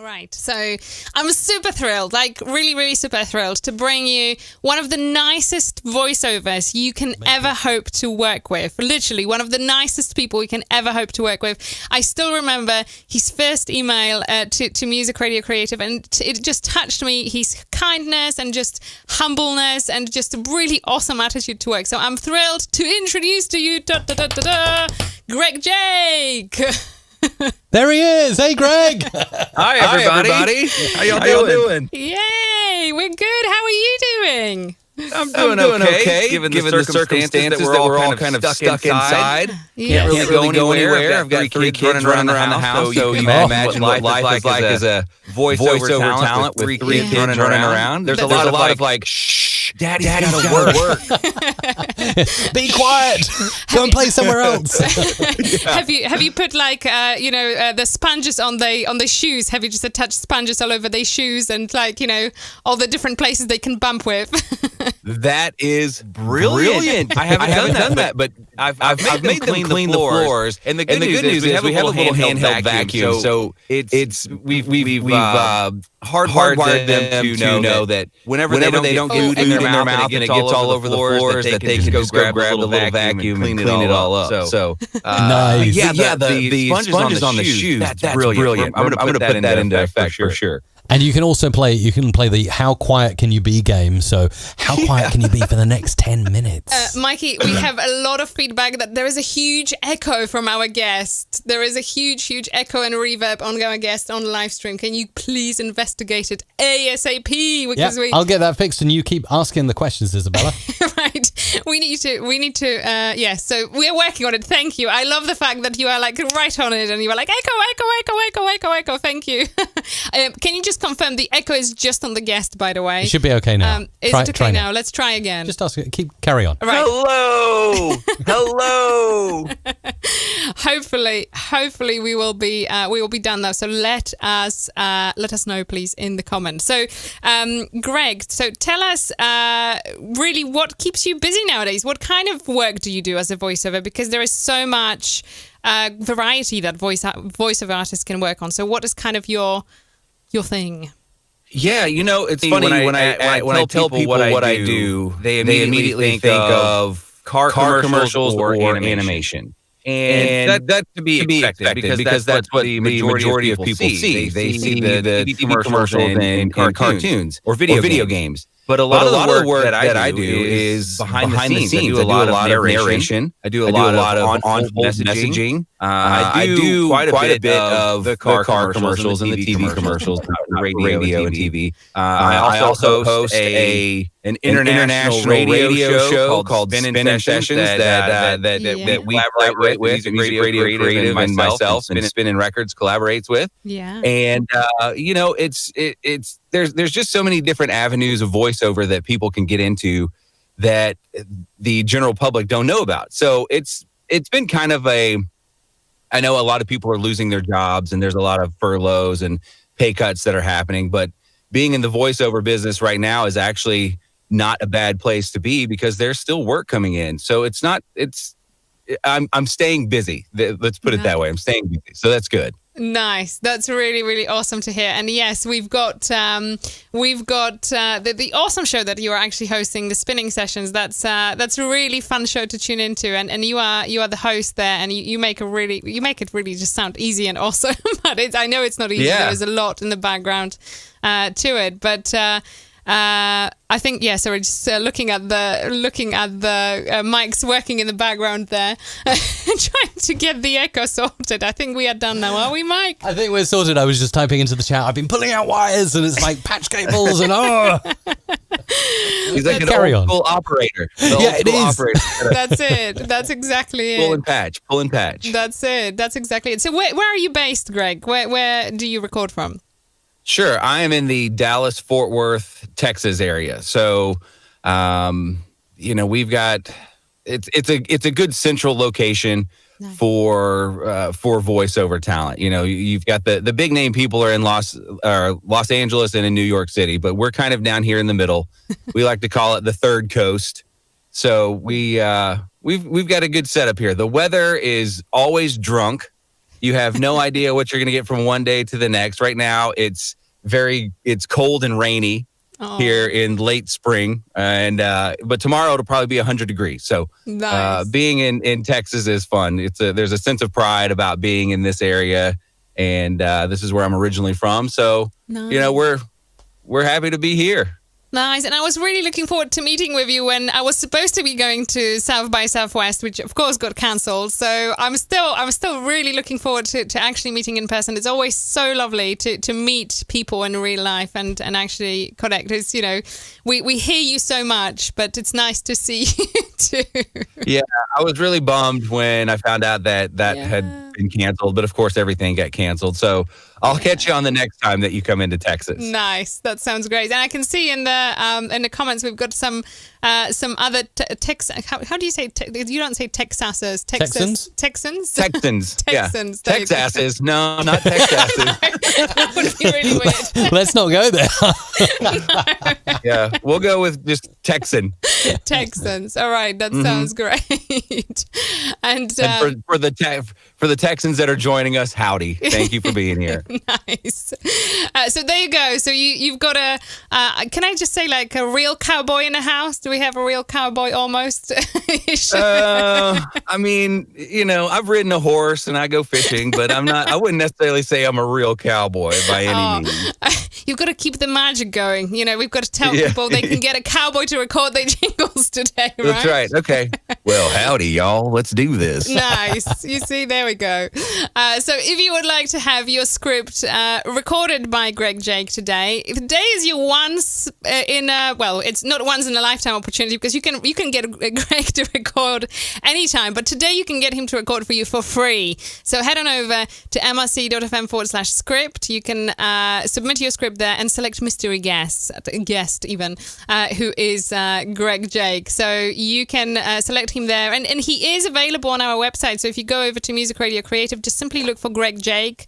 All right, so I'm super thrilled, really, really super thrilled to bring you one of the nicest voiceovers you can ever hope to work with. Literally, one of the nicest people you can ever hope to work with. I still remember his first email to Music Radio Creative, and it just touched me, his kindness and just humbleness and just a really awesome attitude to work. So I'm thrilled to introduce to you, GregJake. There he is. Hey, Greg. Hi, everybody. How y'all doing? Yay, we're good. How are you doing? I'm doing okay, given the circumstances that we're all kind of stuck inside. Yeah. Can't really go anywhere. I've got three kids running around the house, so you can imagine what life is like as a voiceover talent with three kids running around. There's a lot of like, shh, Daddy's gotta work. Be quiet. Go and play somewhere else. Have you put the sponges on the shoes? Have you just attached sponges all over their shoes and all the different places they can bump with? That is brilliant. I haven't done that, but I've made them clean the floors. And the good news is we have a little handheld vacuum. So we've hardwired them to know that whenever they don't get food in their mouth and it gets all over the floors, that they can just go grab a little vacuum and clean it all up. So nice. The sponges on the shoes. That's brilliant. I'm going to put that into effect for sure. And you can also play the How Quiet Can You Be game. So how quiet can you be for the next 10 minutes? Mikey, we have a lot of feedback that there is a huge echo from our guest. There is a huge echo and reverb on our guest on live stream. Can you please investigate it ASAP? Because I'll get that fixed, and you keep asking the questions, Isabella. Right. We need to, yes. So we're working on it. Thank you. I love the fact that you are right on it and you are like, echo. Thank you. Can you just confirm the echo is just on the guest, by the way? It should be okay now. Is it okay now? Let's try again. Just ask. Carry on. Right. Hello. Hopefully we will be done now. So let us know, please, in the comments. So, Greg, so tell us really what keeps you busy nowadays. What kind of work do you do as a voiceover? Because there is so much variety that voiceover artists can work on. So, what is kind of your thing? Yeah, it's funny when I tell people what I do, they immediately think of car commercials or animation. And that to be expected because that's what the majority of people see. They see the TV commercials and cartoons or video games. But a lot of the work that I do is behind the scenes. I do a lot of narration. I do a lot of on-hold messaging. I do quite a bit of the car commercials and the TV commercials, radio and TV. I also host an international radio show called Spinning Sessions that we collaborate with Music Radio Creative and myself, and Spinning Records collaborates with. Yeah. And it's there's just so many different avenues of voiceover that people can get into that the general public don't know about. So it's been kind of I know a lot of people are losing their jobs and there's a lot of furloughs and pay cuts that are happening, but being in the voiceover business right now is actually not a bad place to be because there's still work coming in. So I'm staying busy. Let's put it that way. I'm staying busy. So that's good. Nice. That's really, really awesome to hear. And yes, we've got the awesome show that you are actually hosting, the Spinning Sessions. That's a really fun show to tune into. And you are the host there, and you make it really just sound easy and awesome. But I know it's not easy. Yeah. There's a lot in the background to it. But I think sorry, just looking at the mics working in the background there, trying to get the echo sorted. I think we are done now, are we, Mike? I think we're sorted. I was just typing into the chat. I've been pulling out wires and it's like patch cables and He's like an old school operator. It is. That's it. That's exactly it. Pull and patch. That's it. That's exactly it. So where are you based, Greg? Where do you record from? Sure. I am in the Dallas-Fort Worth, Texas area. So, we've got it's a good central location for voiceover talent. You've got the big name people are in Los Angeles and in New York City, but we're kind of down here in the middle. We like to call it the third coast. So we've got a good setup here. The weather is always drunk. You have no idea what you're going to get from one day to the next. Right now, it's cold and rainy here in late spring, and but tomorrow it'll probably be 100 degrees. So nice. Being in Texas is fun. There's a sense of pride about being in this area, and this is where I'm originally from. So nice. We're happy to be here. Nice. And I was really looking forward to meeting with you when I was supposed to be going to South by Southwest, which of course got cancelled. So I'm still really looking forward to actually meeting in person. It's always so lovely to meet people in real life and actually connect. It's, we hear you so much, but it's nice to see you too. Yeah, I was really bummed when I found out that had been canceled, but of course everything got canceled. So I'll catch you on the next time that you come into Texas. Nice, that sounds great. And I can see in the comments we've got some other how do you say? You don't say Texasers. Texans. Texans. Texans. Texans. Yeah. Texasses. No, not Texasses. That would be really weird. Let's not go there. No. Yeah, we'll go with just Texan. Texans. All right, that sounds great. And for the Texans that are joining us, howdy. Thank you for being here. Nice. So there you go. So you've got can I just say like a real cowboy in the house? Do we have a real cowboy almost? I mean, I've ridden a horse and I go fishing, but I wouldn't necessarily say I'm a real cowboy by any means. You've got to keep the magic going. We've got to tell people they can get a cowboy to record their jingles today, right? That's right. Okay. Well, howdy, y'all. Let's do this. Nice. You see, there we go. So if you would like to have your script recorded by GregJake today is your once it's not once in a lifetime opportunity because you can get Greg to record anytime, but today you can get him to record for you for free. So head on over to mrc.fm/script. You can submit your script there and select mystery guest even, who is GregJake. So you can select him there, and he is available on our website. So if you go over to Music Radio Creative, just simply look for GregJake.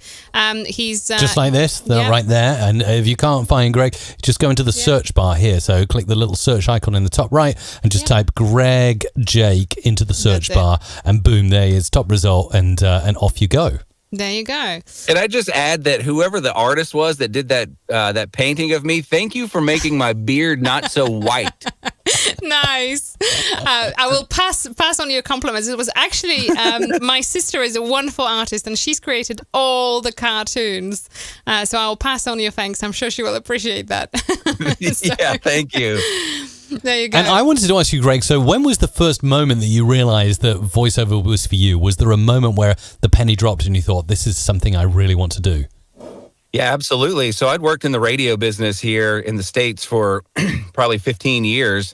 He's just like this, right there. And if you can't find Greg, just go into the search bar here. So click the little search icon in the top right and just type GregJake into the search bar, and boom, there is top result, and off you go. There you go. Can I just add that whoever the artist was that did that painting of me, thank you for making my beard not so white. Nice. I will pass on your compliments. It was actually my sister is a wonderful artist and she's created all the cartoons. So I'll pass on your thanks. I'm sure she will appreciate that. Yeah, thank you. There you go. And I wanted to ask you, Greg, so when was the first moment that you realized that voiceover was for you? Was there a moment where the penny dropped and you thought, this is something I really want to do? Yeah, absolutely. So I'd worked in the radio business here in the States for probably 15 years,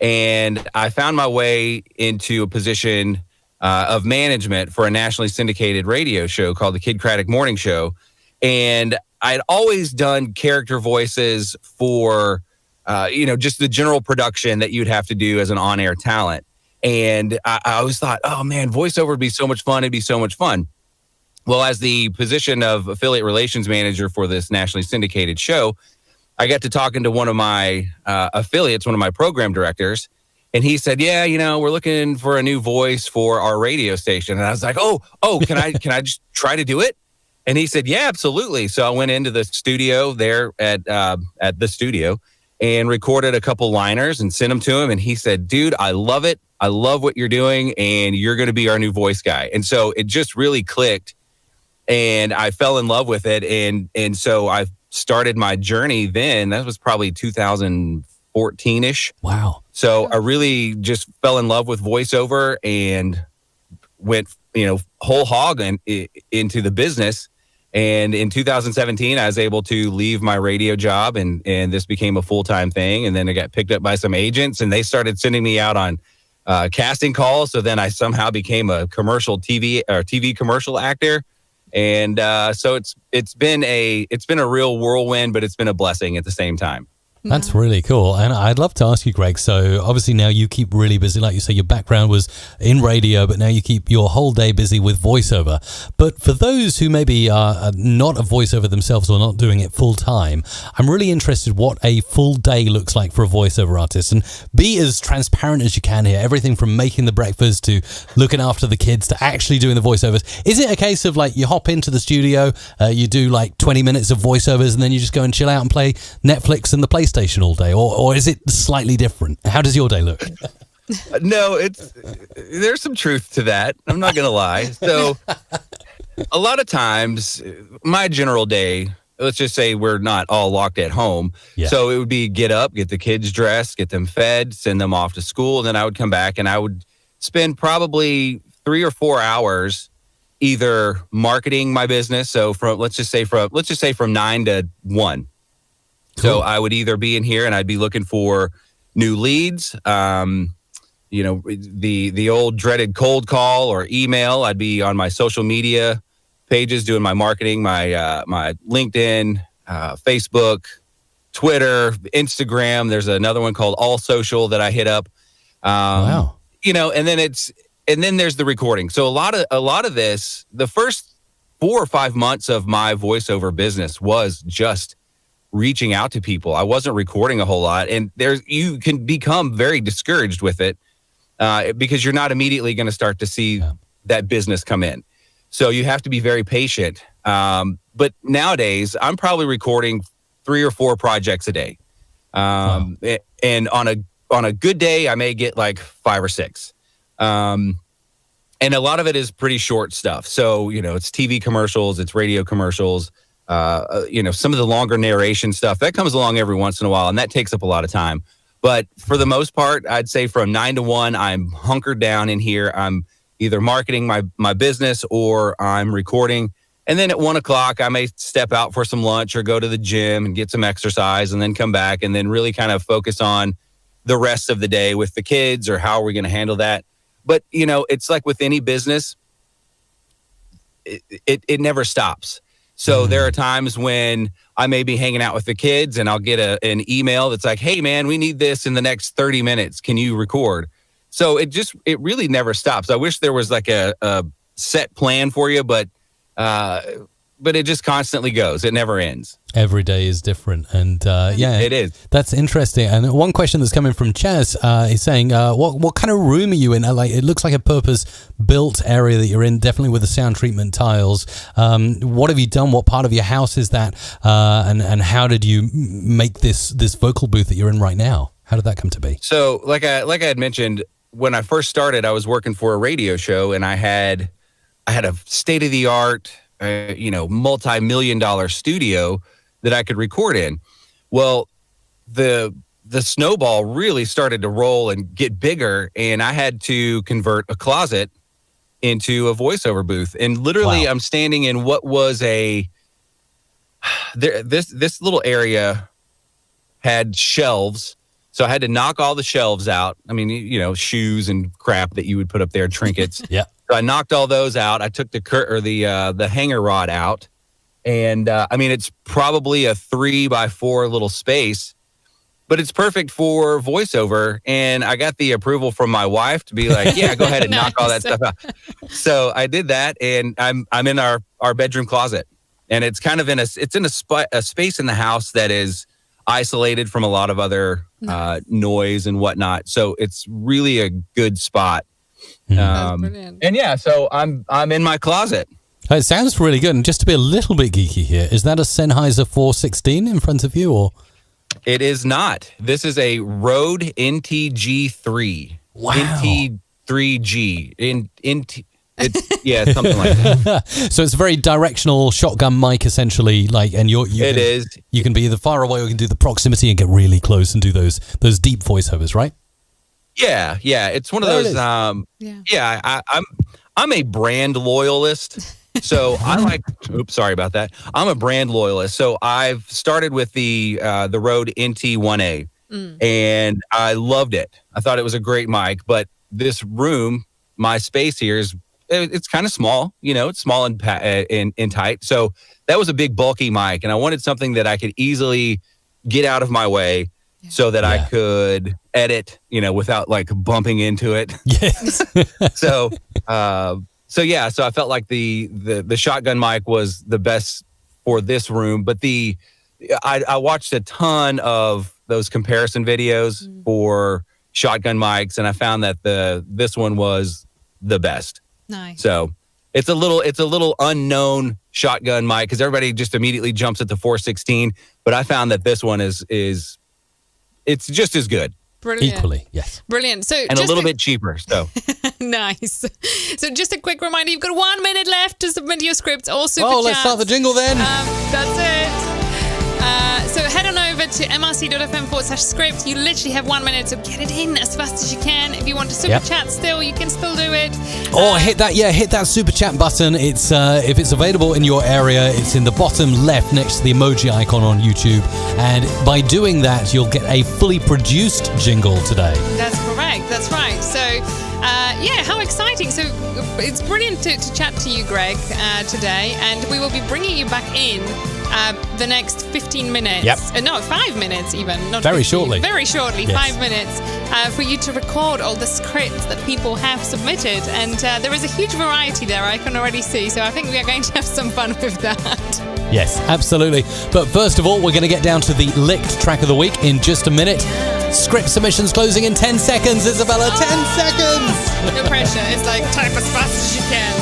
and I found my way into a position of management for a nationally syndicated radio show called the Kid Craddock Morning Show. And I'd always done character voices for just the general production that you'd have to do as an on-air talent. And I always thought, oh man, voiceover would be so much fun. It'd be so much fun. Well, as the position of affiliate relations manager for this nationally syndicated show, I got to talking to one of my affiliates, one of my program directors, and he said, yeah, we're looking for a new voice for our radio station. And I was like, oh, can I just try to do it? And he said, yeah, absolutely. So I went into the studio there at the studio and recorded a couple liners and sent them to him. And he said, dude, I love it. I love what you're doing. And you're going to be our new voice guy. And so it just really clicked and I fell in love with it. And so I started my journey then. That was probably 2014-ish. Wow. So I really just fell in love with voiceover and went, whole hog into the business. And in 2017, I was able to leave my radio job and this became a full-time thing. And then I got picked up by some agents and they started sending me out on casting calls. So then I somehow became a TV commercial actor. And so it's been a real whirlwind, but it's been a blessing at the same time. That's really cool. And I'd love to ask you, Greg, so obviously now you keep really busy. Like you say, your background was in radio, but now you keep your whole day busy with voiceover. But for those who maybe are not a voiceover themselves or not doing it full time, I'm really interested what a full day looks like for a voiceover artist. And be as transparent as you can here. Everything from making the breakfast to looking after the kids to actually doing the voiceovers. Is it a case of like you hop into the studio, you do like 20 minutes of voiceovers and then you just go and chill out and play Netflix and the PlayStation all day, or is it slightly different? How does your day look? No, there's some truth to that. I'm not gonna lie. So a lot of times my general day, let's just say we're not all locked at home. Yeah. So it would be get up, get the kids dressed, get them fed, send them off to school. And then I would come back and I would spend probably 3 or 4 hours either marketing my business. So let's just say from 9 to 1. Cool. So I would either be in here and I'd be looking for new leads, the old dreaded cold call or email. I'd be on my social media pages doing my marketing, my LinkedIn, Facebook, Twitter, Instagram. There's another one called All Social that I hit up. Wow. And then there's the recording. So a lot of this, the first 4 or 5 months of my voiceover business was just reaching out to people. I wasn't recording a whole lot, and you can become very discouraged with it because you're not immediately going to start to see that business come in. So you have to be very patient. But nowadays, I'm probably recording 3 or 4 projects a day, and on a good day, I may get like 5 or 6. And a lot of it is pretty short stuff. So it's TV commercials, it's radio commercials. Some of the longer narration stuff that comes along every once in a while, and that takes up a lot of time. But for the most part, I'd say from 9 to 1, I'm hunkered down in here. I'm either marketing my business or I'm recording. And then at 1 o'clock, I may step out for some lunch or go to the gym and get some exercise and then come back and then really kind of focus on the rest of the day with the kids or how are we going to handle that. But, it's like with any business, it never stops. So there are times when I may be hanging out with the kids and I'll get an email that's like, hey, man, we need this in the next 30 minutes. Can you record? So it really never stops. I wish there was like a set plan for you, but it just constantly goes. It never ends. Every day is different. And it is. That's interesting. And one question that's coming from Chaz is saying, what kind of room are you in? Like, it looks like a purpose-built area that you're in, definitely with the sound treatment tiles. What have you done? What part of your house is that? And how did you make this vocal booth that you're in right now? How did that come to be? So like I had mentioned, when I first started, I was working for a radio show and I had a state-of-the-art, multi-million-dollar studio that I could record in. Well, the snowball really started to roll and get bigger, and I had to convert a closet into a voiceover booth. And literally, wow. I'm standing in what was this little area had shelves. So I had to knock all the shelves out. I mean, shoes and crap that you would put up there, trinkets. Yeah. So I knocked all those out. I took the hanger rod out, and it's probably a 3x4 little space, but it's perfect for voiceover. And I got the approval from my wife to be like, "Yeah, go ahead and knock all that stuff out." So I did that, and I'm in our bedroom closet, and it's kind of in a space in the house that is isolated from a lot of other noise and whatnot. So it's really a good spot. That's brilliant. And yeah, so I'm in my closet. It sounds really good. And just to be a little bit geeky here, is that a Sennheiser 416 in front of you, or? It is not. This is a Rode NTG3. Wow. NT3G. It's something like that. So it's a very directional shotgun mic, essentially. Is. You can be either far away or you can do the proximity and get really close and do those deep voiceovers, right? Yeah. It's one of those. I'm a brand loyalist. So I like. Oops, sorry about that. I'm a brand loyalist. So I've started with the Rode NT1A, and I loved it. I thought it was a great mic, but this room, my space here it's kind of small. It's small and tight. So that was a big bulky mic, and I wanted something that I could easily get out of my way so that I could edit, without like bumping into it. Yes. So I felt like the shotgun mic was the best for this room, but I watched a ton of those comparison videos for shotgun mics, and I found that this one was the best. Nice. So it's a little unknown shotgun mic because everybody just immediately jumps at the 416, but I found that this one is it's just as good. Brilliant. Equally, yes. Brilliant. So and a little bit cheaper. So nice. So just a quick reminder: you've got 1 minute left to submit your scripts or super chats. Let's start the jingle then. That's it. So head on over to mrc.fm/script. You literally have 1 minute, so get it in as fast as you can. If you want to super chat still, you can still do it. Or hit that super chat button. It's if it's available in your area, it's in the bottom left next to the emoji icon on YouTube. And by doing that, you'll get a fully produced jingle today. That's correct. That's right. So how exciting. So it's brilliant to chat to you, Greg, today. And we will be bringing you back in the next 15 minutes. Yep. No, 5 minutes even. Not Very 15. shortly. Very shortly, yes. 5 minutes for you to record all the scripts that people have submitted. And there is a huge variety there, I can already see. So I think we are going to have some fun with that. Yes, absolutely. But first of all, we're going to get down to the licked track of the week in just a minute. Script submissions closing in 10 seconds, Isabella. 10 seconds! No pressure. It's like type as fast as you can.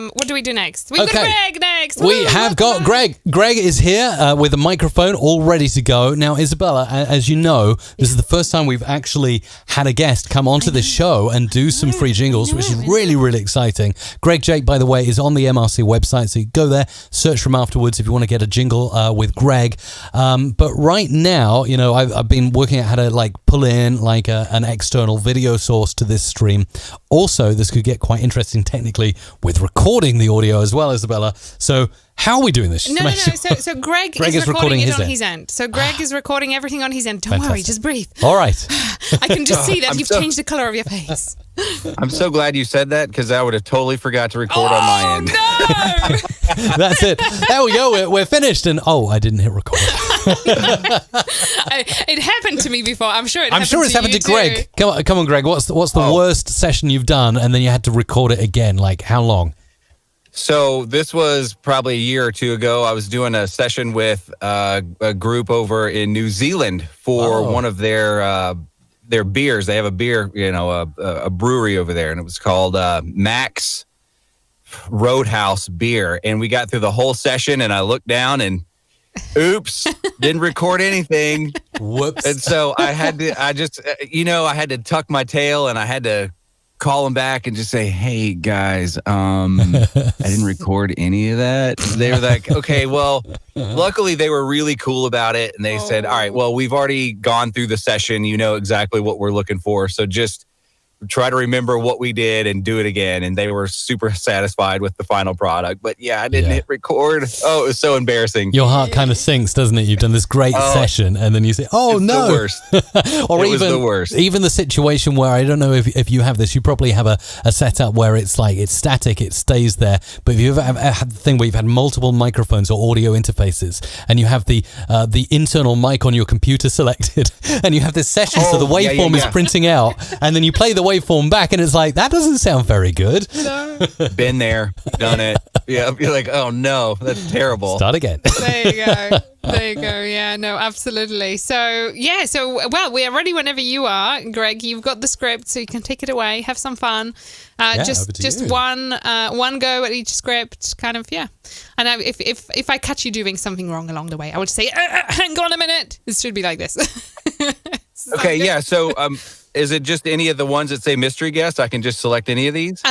What do we do next? We've got Greg next. We have got Greg. Greg is here with a microphone all ready to go. Now, Isabella, as you know, this is the first time we've actually had a guest come onto this show and do some free jingles, which is really, really exciting. GregJake, by the way, is on the MRC website, so you go there, search for him afterwards if you want to get a jingle with Greg. But right now, I've been working out how to pull in an external video source to this stream. Also, this could get quite interesting technically with recording the audio as well, Isabella. So how are we doing this? No. So Greg is recording it on his end. So Greg is recording everything on his end. Don't worry, just breathe. All right. I can just see that you've changed the color of your face. I'm so glad you said that because I would have totally forgot to record on my end. No! That's it. There we go. We're finished. And I didn't hit record. It happened to me before. I'm sure it's happened to Greg. Come on, Greg. What's the worst session you've done and then you had to record it again? Like how long? So this was probably a year or two ago. I was doing a session with a group over in New Zealand for one of their beers. They have a beer, a brewery over there, and it was called Max Roadhouse Beer. And we got through the whole session, and I looked down and oops, didn't record anything. Whoops. And so I had to tuck my tail and I had to call them back and just say, hey guys, I didn't record any of that. They were like, okay, well, luckily they were really cool about it. And they said, all right, well, we've already gone through the session. You know exactly what we're looking for. So just try to remember what we did and do it again. And they were super satisfied with the final product. But yeah, I didn't hit record. Oh, it was so embarrassing. Your heart kind of sinks, doesn't it? You've done this great session and then you say, oh, no. The worst. Or it was the worst. Even the situation where, I don't know if you have this, you probably have a setup where it's static, it stays there. But if you've ever had the thing where you've had multiple microphones or audio interfaces and you have the internal mic on your computer selected and you have this session so the waveform is printing out and then you play the waveform back and it's like, that doesn't sound very good. No. Been there, done it. Yeah, you're like, oh no, that's terrible. Start again. There you go. There you go. Yeah, no, absolutely. So we are ready whenever you are, Greg. You've got the script, so you can take it away, have some fun. Just one go at each script, kind of, yeah. And if I catch you doing something wrong along the way, I would say, hang on a minute. This should be like this. Okay, yeah. So, is it just any of the ones that say mystery guest? I can just select any of these?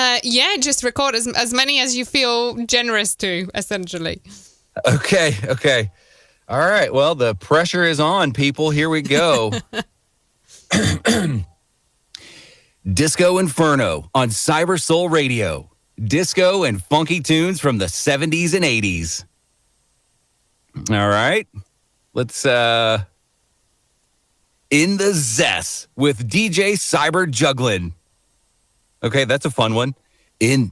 Just record as many as you feel generous to, essentially. Okay. All right. Well, the pressure is on, people. Here we go. Disco Inferno on Cyber Soul Radio. Disco and funky tunes from the 70s and 80s. All right. Let's In the Zest with DJ Cyber Jugglin'. Okay, that's a fun one. I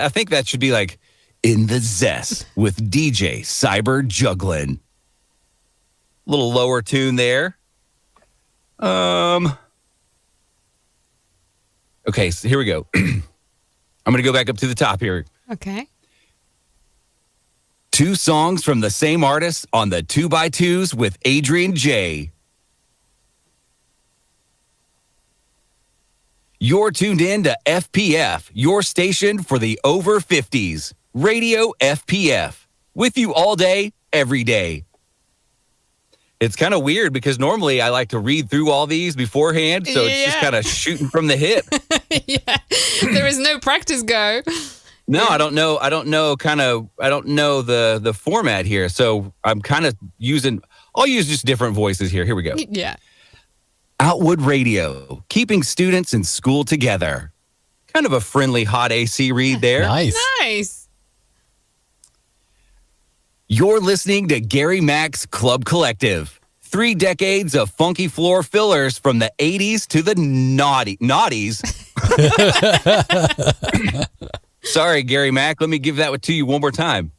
think that should be like In the Zest with DJ Cyber Jugglin'. little lower tune there. Okay, so here we go. I'm going to go back up to the top here. Okay. 2 songs from the same artist on the 2x2s with Adrian J. You're tuned in to FPF, your station for the over 50s. Radio FPF. With you all day, every day. It's kind of weird because normally I like to read through all these beforehand, so it's just kind of shooting from the hip. Yeah. There is no practice go. No, I don't know the format here. So I'm kind of I'll use just different voices here. Here we go. Yeah. Outwood Radio, keeping students in school together. Kind of a friendly hot AC read there. Nice. You're listening to Gary Mack's Club Collective. 3 decades of funky floor fillers from the 80s to the naughties. Sorry, Gary Mack. Let me give that to you one more time.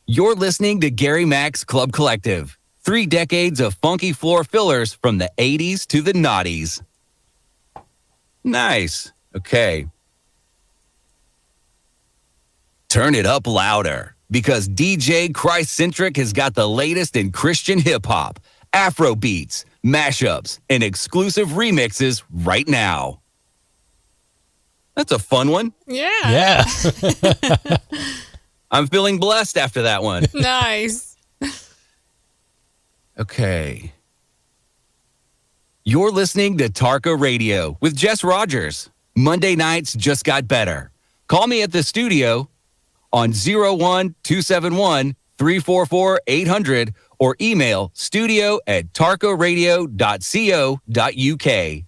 You're listening to Gary Mack's Club Collective. 3 decades of funky floor fillers from the 80s to the naughties. Nice. Okay. Turn it up louder. Because DJ Christ-Centric has got the latest in Christian hip-hop, Afro beats, mashups, and exclusive remixes right now. That's a fun one. Yeah. I'm feeling blessed after that one. Nice. Okay. You're listening to Tarka Radio with Jess Rogers. Monday nights just got better. Call me at the studio on 01271-344-800 or email studio@tarkaradio.co.uk.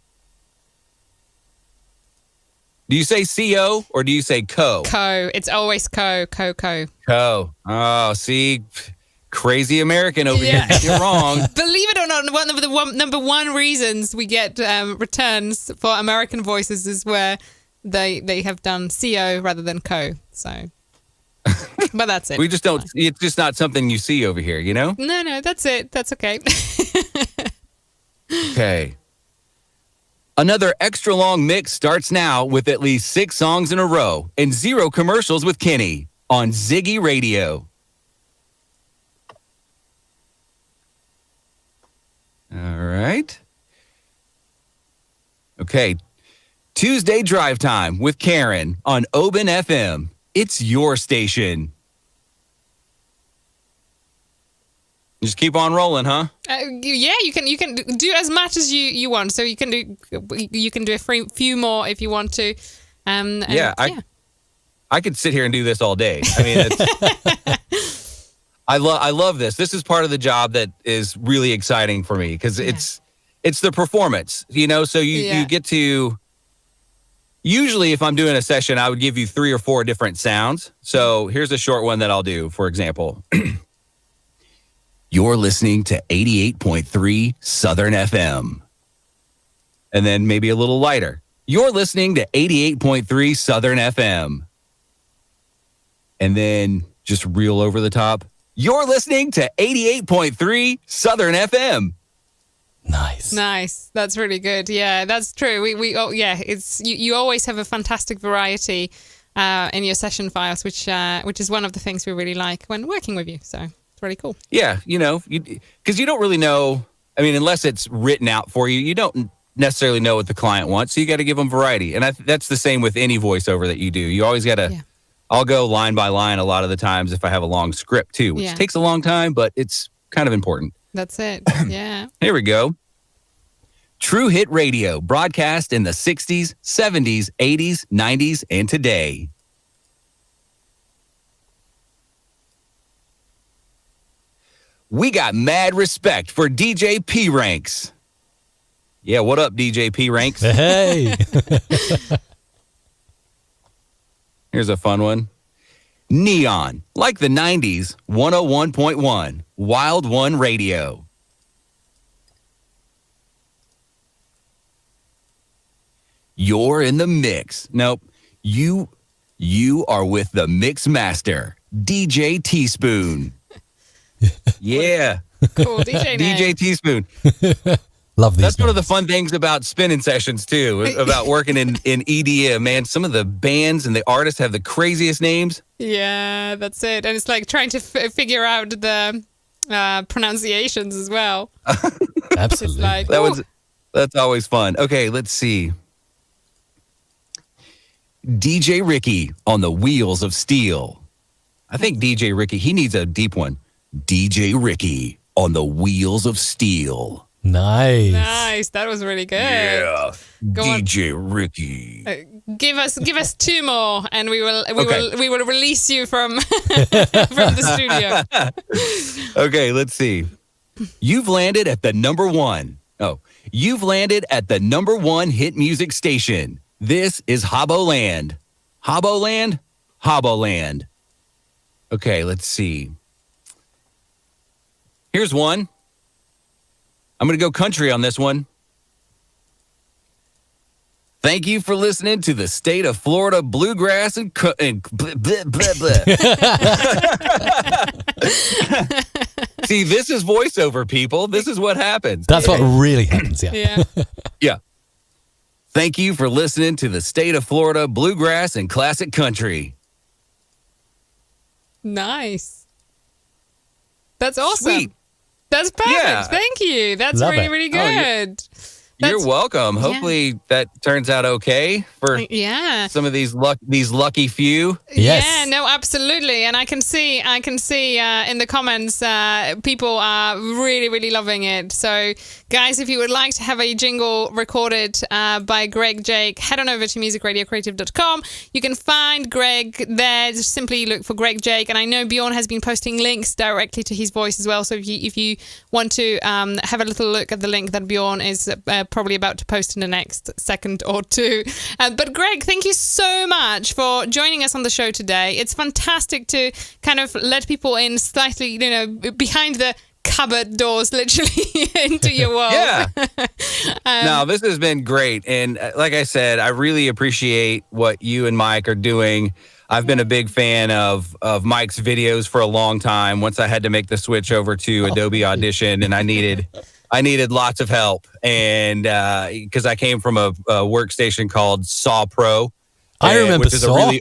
Do you say CO or do you say co? Co. It's always co. Co. Oh, see, crazy American over here. You're wrong. Believe it or not, one of the number one reasons we get returns for American voices is where they have done CO rather than co. So... But that's it. We just don't. It's just not something you see over here, you know? No, that's it. That's okay. Okay. Another extra long mix starts now with at least 6 songs in a row and 0 commercials with Kenny on Ziggy Radio. All right. Okay. Tuesday Drive Time with Karen on Oban FM. It's your station. Just keep on rolling, huh? Yeah, you can do as much as you want. So you can do a few more if you want to. I could sit here and do this all day. I mean, I love this. This is part of the job that is really exciting for me because it's the performance, you know. So you get to. Usually, if I'm doing a session, I would give you 3 or 4 different sounds. So here's a short one that I'll do, for example. You're listening to 88.3 Southern FM. And then maybe a little lighter. You're listening to 88.3 Southern FM. And then just real over the top. You're listening to 88.3 Southern FM. Nice. That's really good. Yeah, that's true. It's you always have a fantastic variety in your session files, which is one of the things we really like when working with you. So it's really cool. Yeah, you know, because you don't really know. I mean, unless it's written out for you, you don't necessarily know what the client wants. So you got to give them variety, and that's the same with any voiceover that you do. You always got to. Yeah. I'll go line by line a lot of the times if I have a long script too, which takes a long time, but it's kind of important. That's it. Yeah. Here we go. True Hit Radio, broadcast in the 60s, 70s, 80s, 90s, and today. We got mad respect for DJ P Ranks. Yeah, what up, DJ P Ranks? Hey. Here's a fun one. Neon, like the 90s, 101.1, Wild One Radio. You're in the mix. Nope. You are with the mix master, DJ Teaspoon. Yeah. Cool, DJ name. DJ Teaspoon. Love these. That's one of the fun things about spinning sessions too, about working in EDM, man. Some of the bands and the artists have the craziest names. Yeah, that's it. And it's like trying to figure out the pronunciations as well. Absolutely. Like, that's always fun. Okay, let's see. DJ Ricky on the Wheels of Steel. I think DJ Ricky, he needs a deep one. DJ Ricky on the Wheels of Steel. Nice. That was really good. Yeah. Go DJ Ricky. Give us 2 more, and we will release you from the studio. Okay, let's see. You've landed at the number 1. Oh, you've landed at the number 1 hit music station. This is Hoboland. Hoboland? Hoboland. Okay, let's see. Here's one. I'm going to go country on this one. Thank you for listening to the State of Florida Bluegrass and bleh, bleh, bleh, bleh. See, this is voiceover, people. This is what happens. That's what really happens, yeah. Yeah. Thank you for listening to the State of Florida Bluegrass and Classic Country. Nice. That's awesome. Sweet. That's perfect. Yeah. Thank you. That's Love really, it. really good. You're welcome. Hopefully that turns out okay for some of these lucky few. Yes. Yeah, no, absolutely. And I can see in the comments, people are really, really loving it. So, guys, if you would like to have a jingle recorded by GregJake, head on over to musicradiocreative.com. You can find Greg there. Just simply look for GregJake. And I know Bjorn has been posting links directly to his voice as well. So if you want to have a little look at the link that Bjorn is probably about to post in the next second or two. But Greg, thank you so much for joining us on the show today. It's fantastic to kind of let people in slightly, behind the cupboard doors, literally, into your world. Yeah. No, this has been great. And like I said, I really appreciate what you and Mike are doing. I've been a big fan of Mike's videos for a long time. Once I had to make the switch over to Adobe Audition, and I needed lots of help, and because I came from a workstation called Saw Pro. I remember Saw.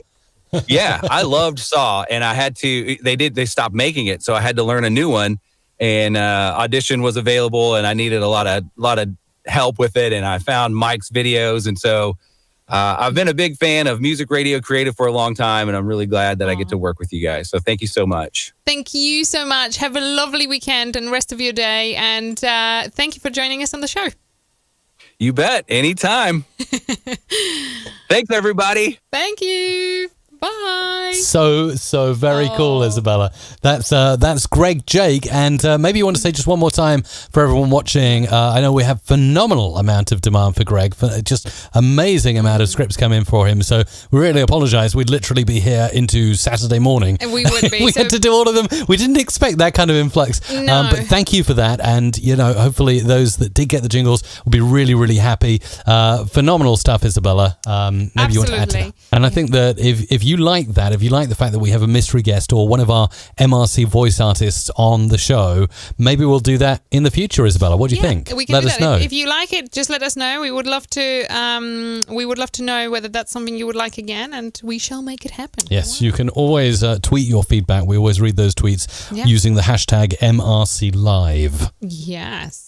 Yeah, I loved Saw, and I had to. They stopped making it, so I had to learn a new one. And Audition was available, and I needed a lot of help with it. And I found Mike's videos, and so I've been a big fan of Music Radio Creative for a long time, and I'm really glad that I get to work with you guys. So thank you so much. Thank you so much. Have a lovely weekend and rest of your day. And thank you for joining us on the show. You bet. Anytime. Thanks, everybody. Thank you. Bye. So very cool, Isabella. That's GregJake, and maybe you want to say just one more time for everyone watching. I know we have phenomenal amount of demand for Greg, just amazing amount of scripts come in for him. So we really apologise. We'd literally be here into Saturday morning. And we would be. We had to do all of them. We didn't expect that kind of influx. No. But thank you for that, and hopefully those that did get the jingles will be really, really happy. Phenomenal stuff, Isabella. Maybe you want to add to that. And I think that if you like that, if you like the fact that we have a mystery guest or one of our MRC voice artists on the show, maybe we'll do that in the future, Isabella. What do you think? We can let do us that. know. If you like it, just let us know. We would love to. We would love to know whether that's something you would like again, and we shall make it happen. Yes, you can always tweet your feedback. We always read those tweets using the hashtag MRC Live. Yes.